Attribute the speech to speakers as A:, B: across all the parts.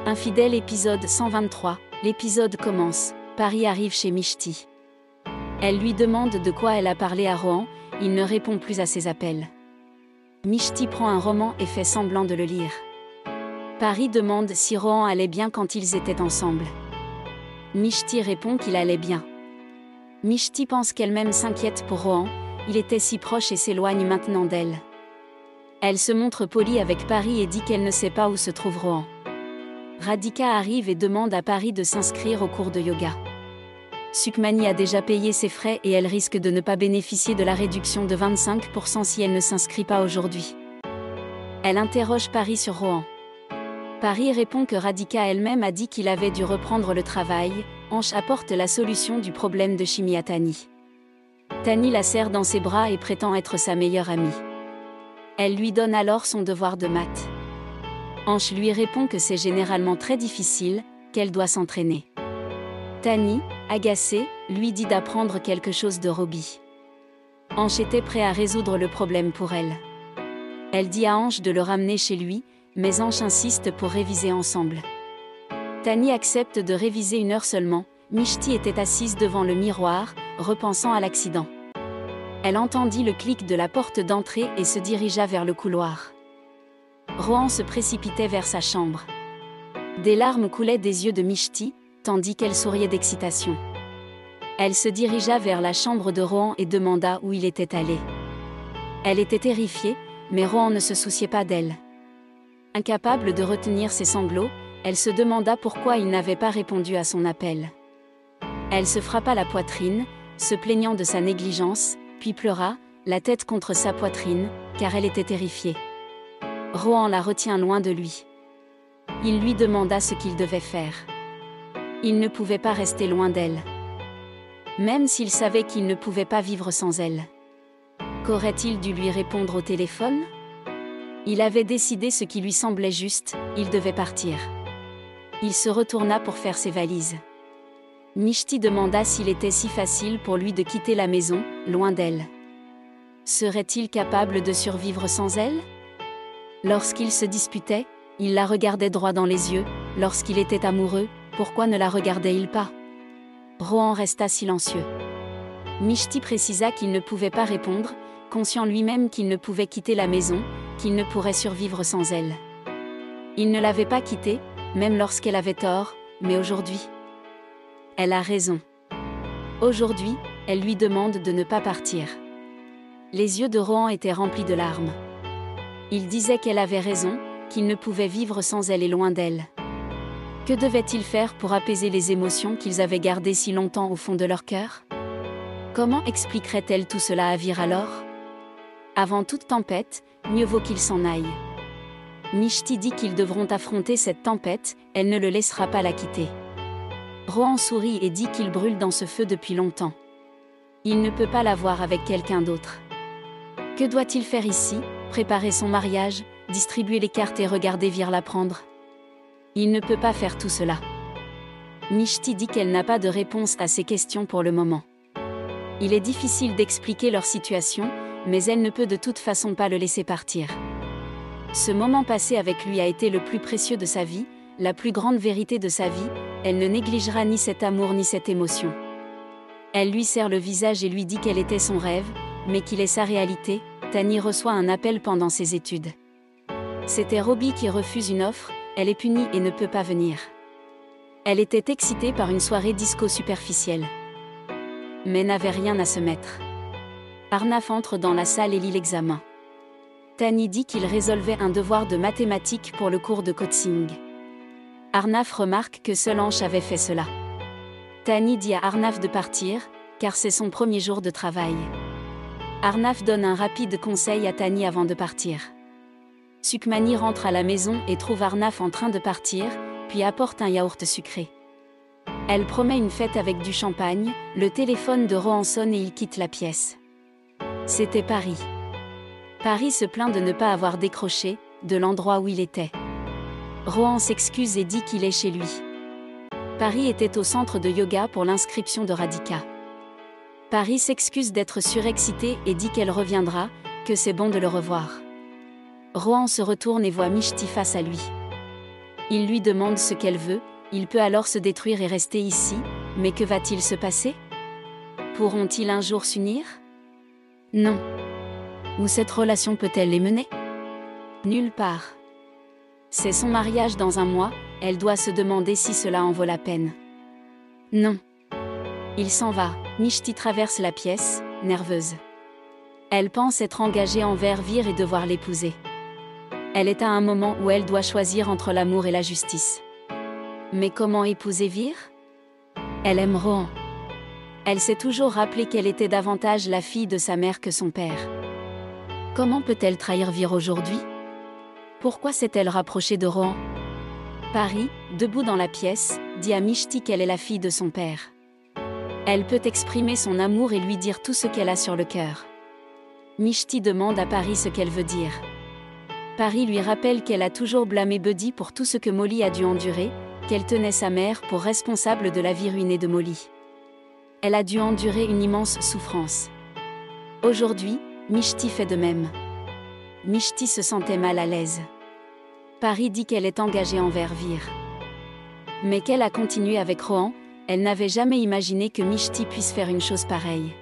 A: Infidèle épisode 123, l'épisode commence, Paris arrive chez Mishti. Elle lui demande de quoi elle a parlé à Rohan, il ne répond plus à ses appels. Mishti prend un roman et fait semblant de le lire. Paris demande si Rohan allait bien quand ils étaient ensemble. Mishti répond qu'il allait bien. Mishti pense qu'elle-même s'inquiète pour Rohan, il était si proche et s'éloigne maintenant d'elle. Elle se montre polie avec Paris et dit qu'elle ne sait pas où se trouve Rohan. Radhika arrive et demande à Paris de s'inscrire au cours de yoga. Sukmani a déjà payé ses frais et elle risque de ne pas bénéficier de la réduction de 25% si elle ne s'inscrit pas aujourd'hui. Elle interroge Paris sur Rohan. Paris répond que Radhika elle-même a dit qu'il avait dû reprendre le travail. Ansh apporte la solution du problème de chimie à Tani. Tani la serre dans ses bras et prétend être sa meilleure amie. Elle lui donne alors son devoir de maths. Ansh lui répond que c'est généralement très difficile, qu'elle doit s'entraîner. Tani, agacée, lui dit d'apprendre quelque chose de Robbie. Ansh était prêt à résoudre le problème pour elle. Elle dit à Ansh de le ramener chez lui, mais Ansh insiste pour réviser ensemble. Tani accepte de réviser 1 heure seulement. Mishti était assise devant le miroir, repensant à l'accident. Elle entendit le clic de la porte d'entrée et se dirigea vers le couloir. Rohan se précipitait vers sa chambre. Des larmes coulaient des yeux de Mishti, tandis qu'elle souriait d'excitation. Elle se dirigea vers la chambre de Rohan et demanda où il était allé. Elle était terrifiée, mais Rohan ne se souciait pas d'elle. Incapable de retenir ses sanglots, elle se demanda pourquoi il n'avait pas répondu à son appel. Elle se frappa la poitrine, se plaignant de sa négligence, puis pleura, la tête contre sa poitrine, car elle était terrifiée. Rohan la retient loin de lui. Il lui demanda ce qu'il devait faire. Il ne pouvait pas rester loin d'elle. Même s'il savait qu'il ne pouvait pas vivre sans elle. Qu'aurait-il dû lui répondre au téléphone ? Il avait décidé ce qui lui semblait juste, il devait partir. Il se retourna pour faire ses valises. Mishti demanda s'il était si facile pour lui de quitter la maison, loin d'elle. Serait-il capable de survivre sans elle ? Lorsqu'il se disputait, il la regardait droit dans les yeux. Lorsqu'il était amoureux, pourquoi ne la regardait-il pas ? Rohan resta silencieux. Mishti précisa qu'il ne pouvait pas répondre, conscient lui-même qu'il ne pouvait quitter la maison, qu'il ne pourrait survivre sans elle. Il ne l'avait pas quittée, même lorsqu'elle avait tort, mais aujourd'hui, elle a raison. Aujourd'hui, elle lui demande de ne pas partir. Les yeux de Rohan étaient remplis de larmes. Il disait qu'elle avait raison, qu'il ne pouvait vivre sans elle et loin d'elle. Que devait-il faire pour apaiser les émotions qu'ils avaient gardées si longtemps au fond de leur cœur ? Comment expliquerait-elle tout cela à Vir alors ? Avant toute tempête, mieux vaut qu'il s'en aille. Mishti dit qu'ils devront affronter cette tempête, elle ne le laissera pas la quitter. Rohan sourit et dit qu'il brûle dans ce feu depuis longtemps. Il ne peut pas la voir avec quelqu'un d'autre. Que doit-il faire ici ? Préparer son mariage, distribuer les cartes et regarder Vir la prendre ? Il ne peut pas faire tout cela. Mishti dit qu'elle n'a pas de réponse à ces questions pour le moment. Il est difficile d'expliquer leur situation, mais elle ne peut de toute façon pas le laisser partir. Ce moment passé avec lui a été le plus précieux de sa vie, la plus grande vérité de sa vie, elle ne négligera ni cet amour ni cette émotion. Elle lui serre le visage et lui dit qu'elle était son rêve, mais qu'il est sa réalité. Tani reçoit un appel pendant ses études. C'était Robbie qui refuse une offre, elle est punie et ne peut pas venir. Elle était excitée par une soirée disco superficielle. Mais n'avait rien à se mettre. Arnaf entre dans la salle et lit l'examen. Tani dit qu'il résolvait un devoir de mathématiques pour le cours de coaching. Arnaf remarque que seul Ansh avait fait cela. Tani dit à Arnaf de partir, car c'est son premier jour de travail. Arnaf donne un rapide conseil à Tani avant de partir. Sukmani rentre à la maison et trouve Arnaf en train de partir, puis apporte un yaourt sucré. Elle promet une fête avec du champagne, le téléphone de Rohan sonne et il quitte la pièce. C'était Paris. Paris se plaint de ne pas avoir décroché, de l'endroit où il était. Rohan s'excuse et dit qu'il est chez lui. Paris était au centre de yoga pour l'inscription de Radhika. Paris s'excuse d'être surexcitée et dit qu'elle reviendra, que c'est bon de le revoir. Rohan se retourne et voit Mishti face à lui. Il lui demande ce qu'elle veut, il peut alors se détruire et rester ici, mais que va-t-il se passer? Pourront-ils un jour s'unir? Non. Où cette relation peut-elle les mener? Nulle part. C'est son mariage dans un mois, elle doit se demander si cela en vaut la peine. Non. Il s'en va, Mishti traverse la pièce, nerveuse. Elle pense être engagée envers Vir et devoir l'épouser. Elle est à un moment où elle doit choisir entre l'amour et la justice. Mais comment épouser Vir? Elle aime Rohan. Elle s'est toujours rappelé qu'elle était davantage la fille de sa mère que son père. Comment peut-elle trahir Vir aujourd'hui? Pourquoi s'est-elle rapprochée de Rohan? Pari, debout dans la pièce, dit à Mishti qu'elle est la fille de son père. Elle peut exprimer son amour et lui dire tout ce qu'elle a sur le cœur. Mishti demande à Pari ce qu'elle veut dire. Pari lui rappelle qu'elle a toujours blâmé Buddy pour tout ce que Molly a dû endurer, qu'elle tenait sa mère pour responsable de la vie ruinée de Molly. Elle a dû endurer une immense souffrance. Aujourd'hui, Mishti fait de même. Mishti se sentait mal à l'aise. Pari dit qu'elle est engagée envers Vir. Mais qu'elle a continué avec Rohan, elle n'avait jamais imaginé que Mishti puisse faire une chose pareille.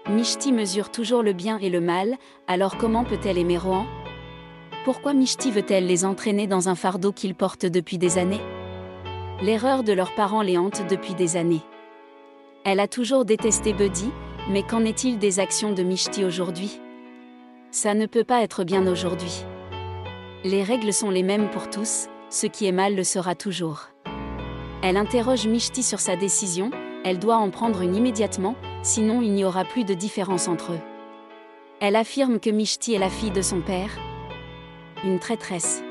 A: Mishti mesure toujours le bien et le mal, alors comment peut-elle aimer Rohan? Pourquoi Mishti veut-elle les entraîner dans un fardeau qu'ils portent depuis des années? L'erreur de leurs parents les hante depuis des années. Elle a toujours détesté Buddy, mais qu'en est-il des actions de Mishti aujourd'hui? Ça ne peut pas être bien aujourd'hui. Les règles sont les mêmes pour tous, ce qui est mal le sera toujours. Elle interroge Mishti sur sa décision, elle doit en prendre une immédiatement, sinon il n'y aura plus de différence entre eux. Elle affirme que Mishti est la fille de son père. Une traîtresse.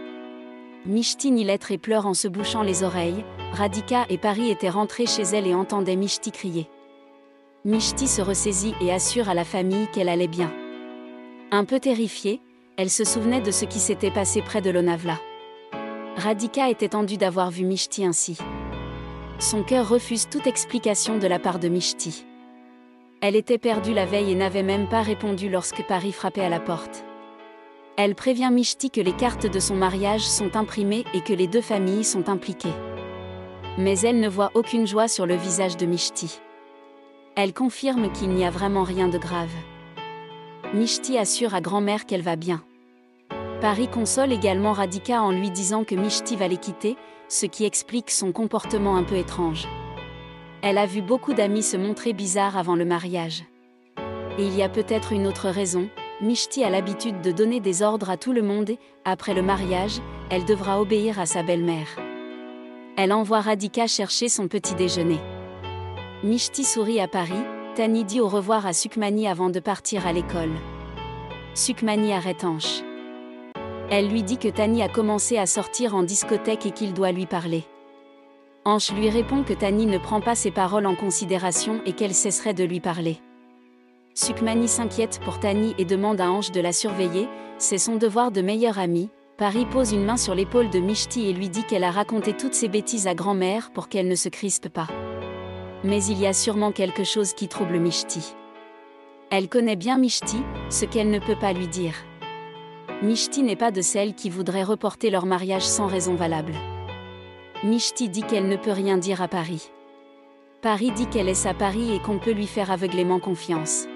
A: Mishti nie l'être et pleure en se bouchant les oreilles. Radhika et Pari étaient rentrés chez elle et entendaient Mishti crier. Mishti se ressaisit et assure à la famille qu'elle allait bien. Un peu terrifiée, elle se souvenait de ce qui s'était passé près de Lonavala. Radhika était tendue d'avoir vu Mishti ainsi. Son cœur refuse toute explication de la part de Mishti. Elle était perdue la veille et n'avait même pas répondu lorsque Pari frappait à la porte. Elle prévient Mishti que les cartes de son mariage sont imprimées et que les deux familles sont impliquées. Mais elle ne voit aucune joie sur le visage de Mishti. Elle confirme qu'il n'y a vraiment rien de grave. Mishti assure à grand-mère qu'elle va bien. Pari console également Radhika en lui disant que Mishti va les quitter, ce qui explique son comportement un peu étrange. Elle a vu beaucoup d'amis se montrer bizarres avant le mariage. Et il y a peut-être une autre raison. Mishti a l'habitude de donner des ordres à tout le monde et, après le mariage, elle devra obéir à sa belle-mère. Elle envoie Radhika chercher son petit déjeuner. Mishti sourit à Pari, Tani dit au revoir à Sukmani avant de partir à l'école. Sukmani arrête Ansh. Elle lui dit que Tani a commencé à sortir en discothèque et qu'il doit lui parler. Ansh lui répond que Tani ne prend pas ses paroles en considération et qu'elle cesserait de lui parler. Sukmani s'inquiète pour Tani et demande à Ansh de la surveiller, c'est son devoir de meilleure amie. Pari pose une main sur l'épaule de Mishti et lui dit qu'elle a raconté toutes ses bêtises à grand-mère pour qu'elle ne se crispe pas. Mais il y a sûrement quelque chose qui trouble Mishti. Elle connaît bien Mishti, ce qu'elle ne peut pas lui dire. Mishti n'est pas de celles qui voudraient reporter leur mariage sans raison valable. Mishti dit qu'elle ne peut rien dire à Pari. Pari dit qu'elle est sa Pari et qu'on peut lui faire aveuglément confiance.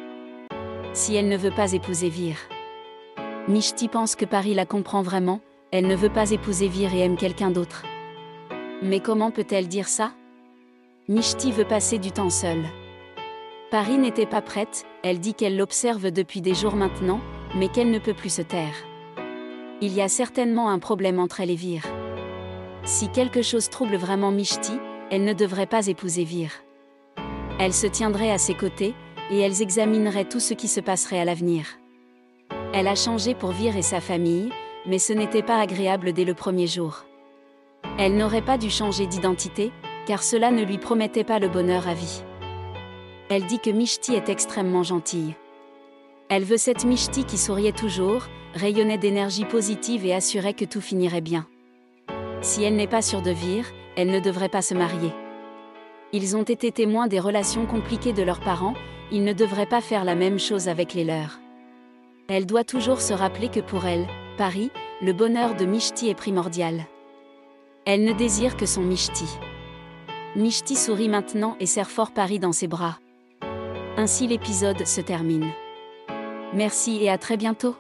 A: Si elle ne veut pas épouser Vir. Mishti pense que Pari la comprend vraiment, elle ne veut pas épouser Vir et aime quelqu'un d'autre. Mais comment peut-elle dire ça? Mishti veut passer du temps seule. Pari n'était pas prête, elle dit qu'elle l'observe depuis des jours maintenant, mais qu'elle ne peut plus se taire. Il y a certainement un problème entre elle et Vir. Si quelque chose trouble vraiment Mishti, elle ne devrait pas épouser Vir. Elle se tiendrait à ses côtés, et elles examineraient tout ce qui se passerait à l'avenir. Elle a changé pour Vir et sa famille, mais ce n'était pas agréable dès le premier jour. Elle n'aurait pas dû changer d'identité, car cela ne lui promettait pas le bonheur à vie. Elle dit que Mishti est extrêmement gentille. Elle veut cette Mishti qui souriait toujours, rayonnait d'énergie positive et assurait que tout finirait bien. Si elle n'est pas sûre de Vir, elle ne devrait pas se marier. Ils ont été témoins des relations compliquées de leurs parents, ils ne devraient pas faire la même chose avec les leurs. Elle doit toujours se rappeler que pour elle, Pari, le bonheur de Mishti est primordial. Elle ne désire que son Mishti. Mishti sourit maintenant et serre fort Paris dans ses bras. Ainsi l'épisode se termine. Merci et à très bientôt.